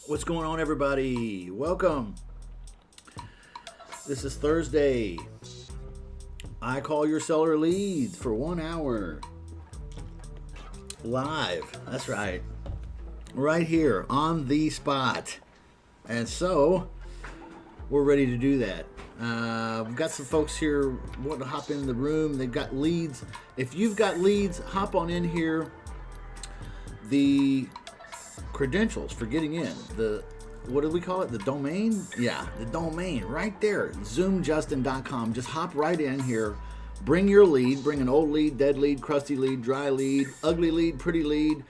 What's going on, everybody? Welcome. This is Thursday. I call your seller leads for 1 hour. Live. That's right. Right here on the spot. And so, we're ready to do that. We've got some folks here wanting to hop in the room. They've got leads. If you've got leads, hop on in here. The credentials for getting in, what do we call it, the domain? Yeah, the domain right there, zoomjustin.com. Just hop right in here, bring your lead, bring an old lead, dead lead, crusty lead, dry lead, ugly lead, pretty lead,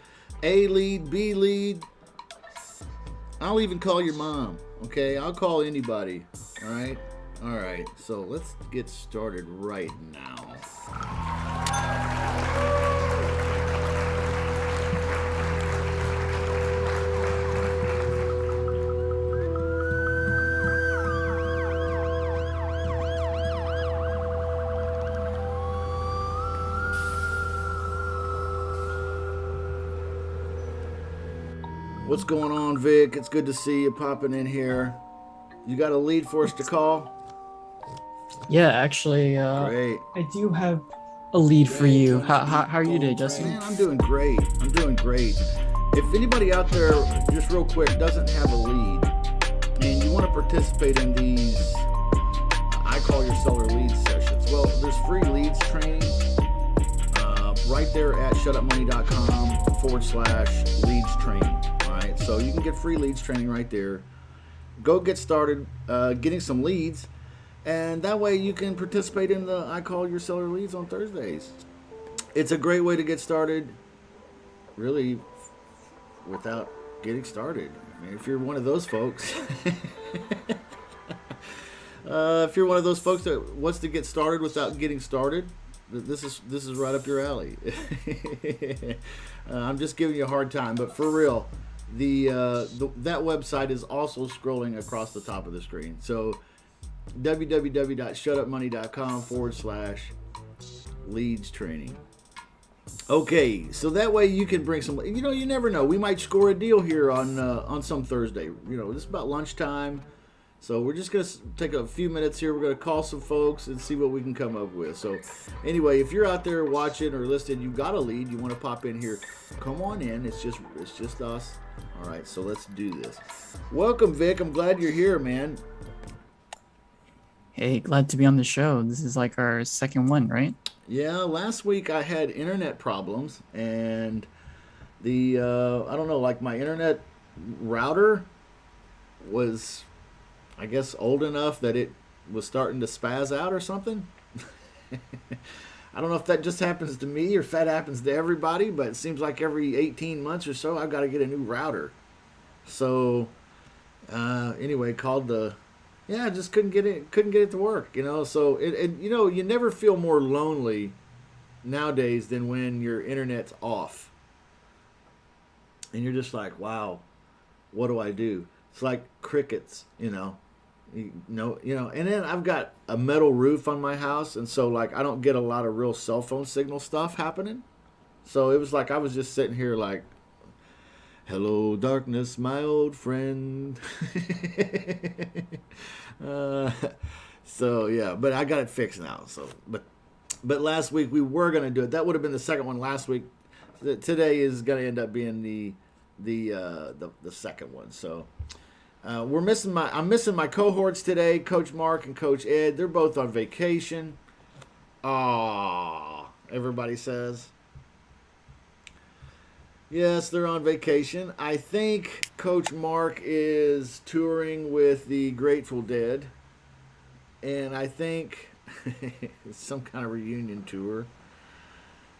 A lead, B lead. I'll even call your mom. Okay, I'll call anybody. All right, so let's get started right now. What's going on, Vic? It's good to see you popping in here. You got a lead for us to call? Yeah, actually, Great. I do have a lead for you. How are you today, Justin? Man, I'm doing great. If anybody out there, just real quick, doesn't have a lead and you want to participate in these I call your seller leads sessions, well, there's free leads training right there at shutupmoney.com/leads training. All right, so you can get free leads training right there. Go get started getting some leads, and that way you can participate in the I call your seller leads on Thursdays. It's a great way to get started, really, without getting started. I mean, if you're one of those folks, if you're one of those folks that wants to get started without getting started, this is right up your alley. I'm just giving you a hard time, but for real, that website is also scrolling across the top of the screen. So www.shutupmoney.com/leads training. Okay, so that way you can bring some. You never know. We might score a deal here on some Thursday. This is about lunchtime. So we're just going to take a few minutes here. We're going to call some folks and see what we can come up with. So anyway, if you're out there watching or listening, you got a lead, you want to pop in here, come on in. It's just us. All right, so let's do this. Welcome, Vic. I'm glad you're here, man. Hey, glad to be on the show. This is like our second one, right? Yeah, last week I had internet problems, and I don't know, like my internet router was, I guess, old enough that it was starting to spaz out or something. I don't know if that just happens to me or if that happens to everybody, but it seems like every 18 months or so I've got to get a new router. So anyway, I just couldn't get it to work, So you never feel more lonely nowadays than when your internet's off. And you're just like, wow, what do I do? It's like crickets, and then I've got a metal roof on my house, and so like I don't get a lot of real cell phone signal stuff happening. So it was like I was just sitting here like, hello darkness, my old friend. So yeah, but I got it fixed now. So but last week we were gonna do it. That would have been the second one last week. Today is gonna end up being the second one. So I'm missing my cohorts today, Coach Mark and Coach Ed. They're both on vacation. Aww, everybody says. Yes, they're on vacation. I think Coach Mark is touring with the Grateful Dead, and I think it's some kind of reunion tour.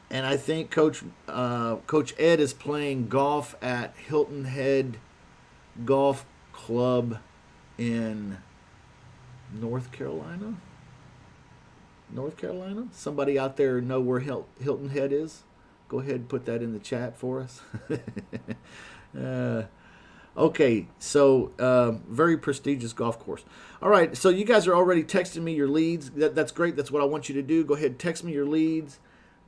And I think Coach Ed is playing golf at Hilton Head Golf Club in North Carolina. Somebody out there know where Hilton Head is? Go ahead and put that in the chat for us. Okay, so very prestigious golf course. All right, so you guys are already texting me your leads. That's great. That's what I want you to do. Go ahead and text me your leads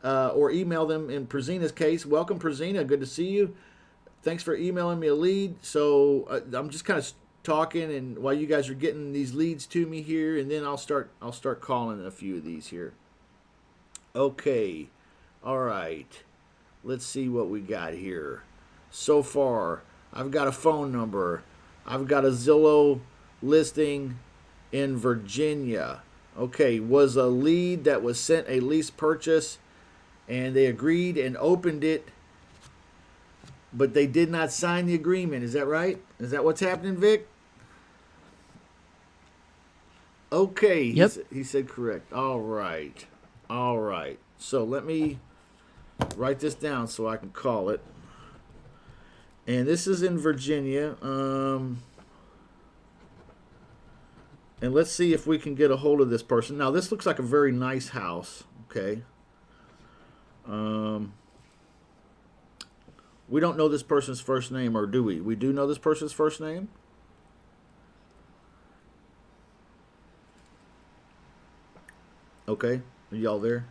or email them. In Prezina's case, welcome, Prezina. Good to see you. thanks for emailing me a lead. So I'm just kind of talking, and while you guys are getting these leads to me here, and then I'll start calling a few of these here. Okay, all right. Let's see what we got here. So far, I've got a phone number. I've got a Zillow listing in Virginia. Okay, was a lead that was sent a lease purchase, and they agreed and opened it, but they did not sign the agreement. Is that right? Is that what's happening, Vic? Okay, Yep. he said correct. All right. All right. So let me write this down so I can call it. And this is in Virginia. And let's see if we can get a hold of this person. Now, this looks like a very nice house. Okay. We don't know this person's first name, or do we? We do know this person's first name? Okay. Are y'all there?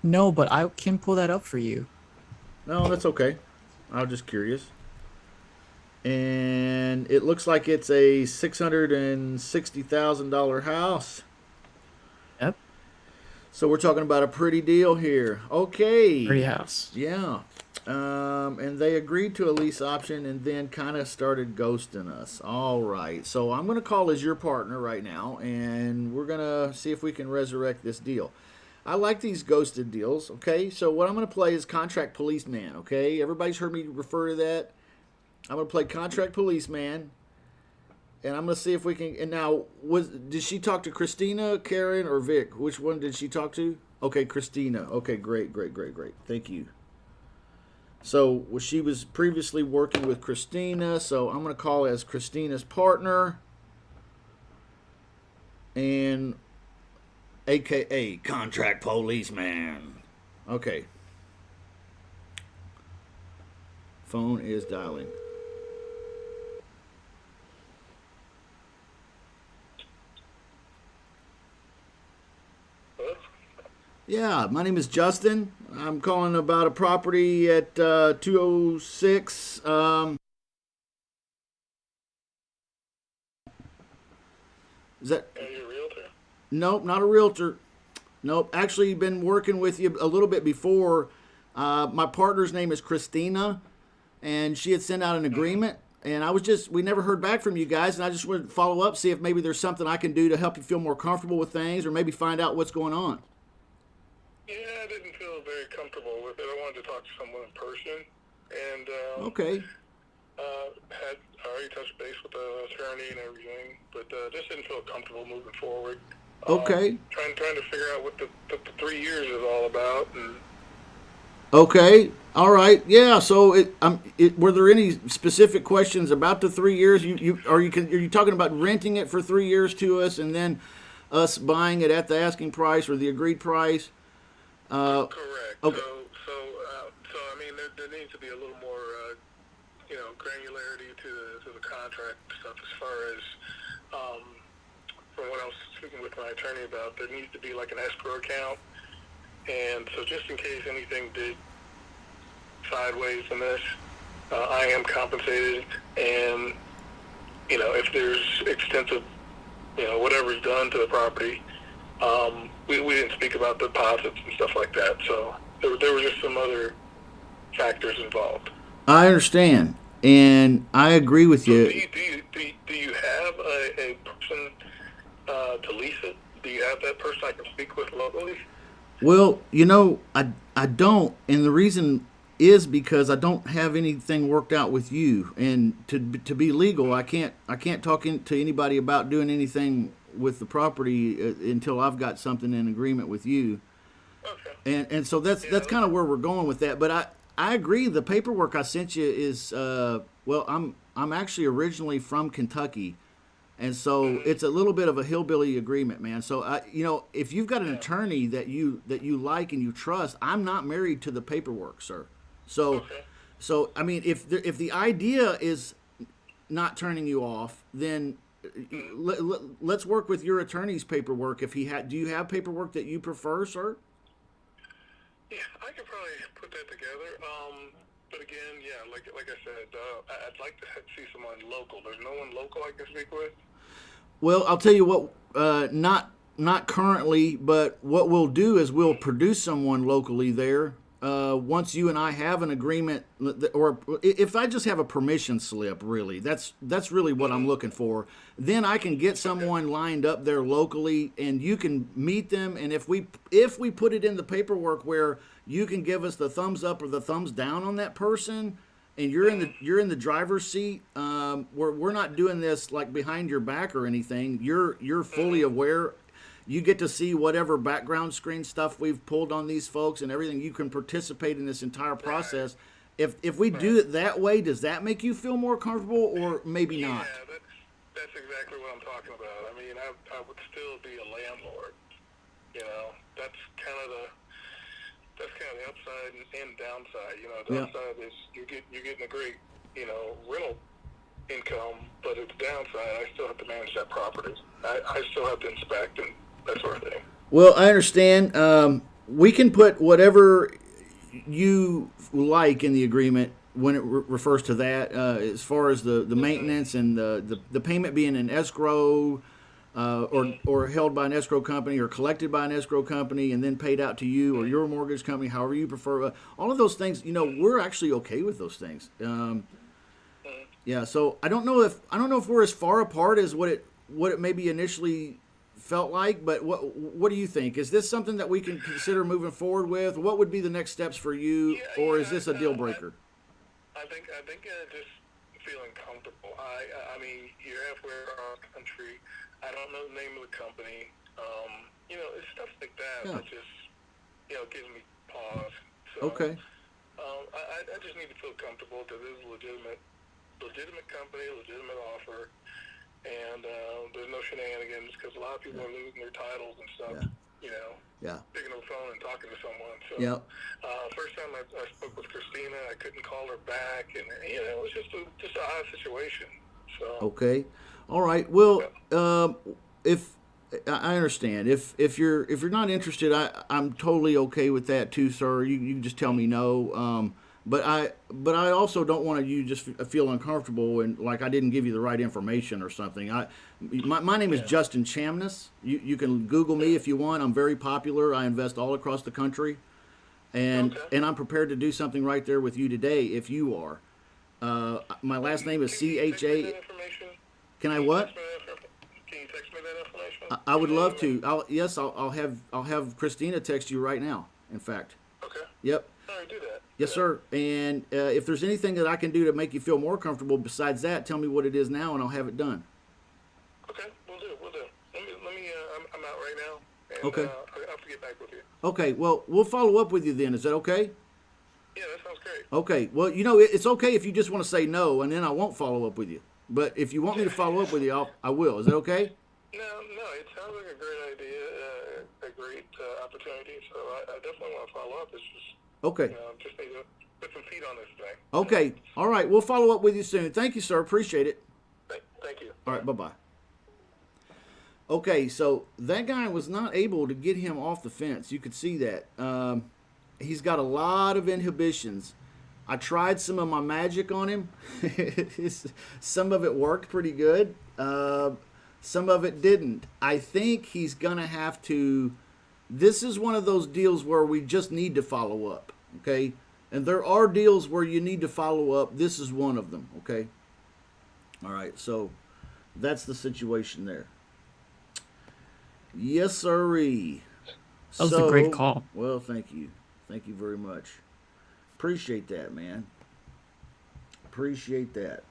No, but I can pull that up for you. No, that's okay. I was just curious. And it looks like it's a $660,000 house. Yep. So we're talking about a pretty deal here. Pretty Okay. house. Yeah. And they agreed to a lease option and then kind of started ghosting us. All right. So I'm going to call as your partner right now, and we're going to see if we can resurrect this deal. I like these ghosted deals. Okay. So what I'm going to play is contract policeman. Okay. Everybody's heard me refer to that. I'm going to play contract policeman, and I'm going to see if we can. And now, did she talk to Christina, Karen, or Vic? Which one did she talk to? Okay, Christina. Okay, great, great, great, great. Thank you. So she was previously working with Christina, so I'm going to call as Christina's partner, and AKA contract policeman. Okay. Phone is dialing. Yeah, my name is Justin. I'm calling about a property at 206. Is that? Are you a realtor? Nope, not a realtor. Nope, actually, been working with you a little bit before. My partner's name is Christina, and she had sent out an agreement. And we never heard back from you guys, and I just wanted to follow up, see if maybe there's something I can do to help you feel more comfortable with things, or maybe find out what's going on. Yeah, I didn't feel very comfortable with it. I wanted to talk to someone in person, and Okay. had already touched base with the attorney and everything, but just didn't feel comfortable moving forward. Okay. Trying to figure out what the 3 years is all about, and Okay. All right. Yeah. So, were there any specific questions about the 3 years? Are you talking about renting it for 3 years to us, and then us buying it at the asking price or the agreed price? correct. Okay. So I mean, there needs to be a little more, granularity to the contract stuff as far as, from what I was speaking with my attorney about, there needs to be like an escrow account, and so just in case anything did sideways in this, I am compensated, and if there's extensive, whatever's done to the property, we didn't speak about deposits and stuff like that, so there were just some other factors involved. I understand, and I agree with So you. do you have a person to lease it? Do you have that person I can speak with locally? Well, I don't, and the reason is because I don't have anything worked out with you, and to be legal, I can't talk to anybody about doing anything with the property until I've got something in agreement with you. Okay. And so that's kind of where we're going with that. But I agree. The paperwork I sent you is well, I'm actually originally from Kentucky, and so it's a little bit of a hillbilly agreement, man. So if you've got an attorney that you like and you trust, I'm not married to the paperwork, sir. So Okay. so I mean, if the idea is not turning you off, then let's work with your attorney's paperwork. If do you have paperwork that you prefer, sir? Yeah, I could probably put that together. But again, yeah, like I said, I'd like to see someone local. There's no one local I can speak with. Well, I'll tell you what. Not currently, but what we'll do is we'll produce someone locally there. Once you and I have an agreement, or if I just have a permission slip, really, that's really what I'm looking for. Then I can get someone lined up there locally, and you can meet them. And if we put it in the paperwork where you can give us the thumbs up or the thumbs down on that person, and you're in the driver's seat. We're not doing this like behind your back or anything. You're fully aware. You get to see whatever background screen stuff we've pulled on these folks and everything. You can participate in this entire process. If we do it that way, does that make you feel more comfortable, or maybe not? Yeah, that's exactly what I'm talking about. I mean, I would still be a landlord. You know, that's kind of the upside and downside. You know, the upside is you're getting a great, you know, rental income, but at the downside, I still have to manage that property. I still have to inspect and that sort of thing. Well, I understand. We can put whatever you like in the agreement when it refers to that, as far as the maintenance and the payment being an escrow, or held by an escrow company or collected by an escrow company and then paid out to you or your mortgage company, however you prefer. All of those things, you know, we're actually okay with those things. Yeah, so I don't know if we're as far apart as what it maybe initially felt like, but what do you think? Is this something that we can consider moving forward with? What would be the next steps for you, or is this a deal breaker? I think just feeling comfortable. I mean, you're halfway around the country. I don't know the name of the company. You know, it's stuff like that that just, you know, gives me pause. So, Okay. I just need to feel comfortable that this is a legitimate company, legitimate offer, and there's no shenanigans, because a lot of people are losing their titles and stuff. You know, picking up the phone and talking to someone. So, first time I spoke with Christina, I couldn't call her back, and you know, it was just an odd situation. So. Okay. All right. Well, if I understand, if you're not interested, I'm totally okay with that too, sir. You can just tell me no. But I also don't want you just feel uncomfortable and like I didn't give you the right information or something. My name is Justin Chamness. You can Google me if you want. I'm very popular. I invest all across the country, and I'm prepared to do something right there with you today if you are. My last name is CHA. Can I what? Can you text me that information? I would love to. I'll have Christina text you right now. In fact. Okay. Yep. All right, do that. Yes, sir. And if there's anything that I can do to make you feel more comfortable besides that, tell me what it is now, and I'll have it done. Okay, we'll do. Let me. I'm out right now. And, Okay. I'll have to get back with you. Okay. Well, we'll follow up with you then. Is that okay? Yeah, that sounds great. Okay. Well, you know, it's okay if you just want to say no, and then I won't follow up with you. But if you want me to follow up with you, I will. Is that okay? No, it sounds like a great idea, a great opportunity. So I definitely want to follow up. It's just okay. Just need to put some feet on this thing. Okay. All right. We'll follow up with you soon. Thank you, sir. Appreciate it. Thank you. All right. Bye-bye. Okay, so that guy was not able to get him off the fence. You could see that. He's got a lot of inhibitions. I tried some of my magic on him. Some of it worked pretty good. Some of it didn't. I think he's going to have to... This is one of those deals where we just need to follow up, okay? And there are deals where you need to follow up. This is one of them, okay? All right, so that's the situation there. Yes, sirree. That was a great call. Well, thank you. Thank you very much. Appreciate that, man. Appreciate that.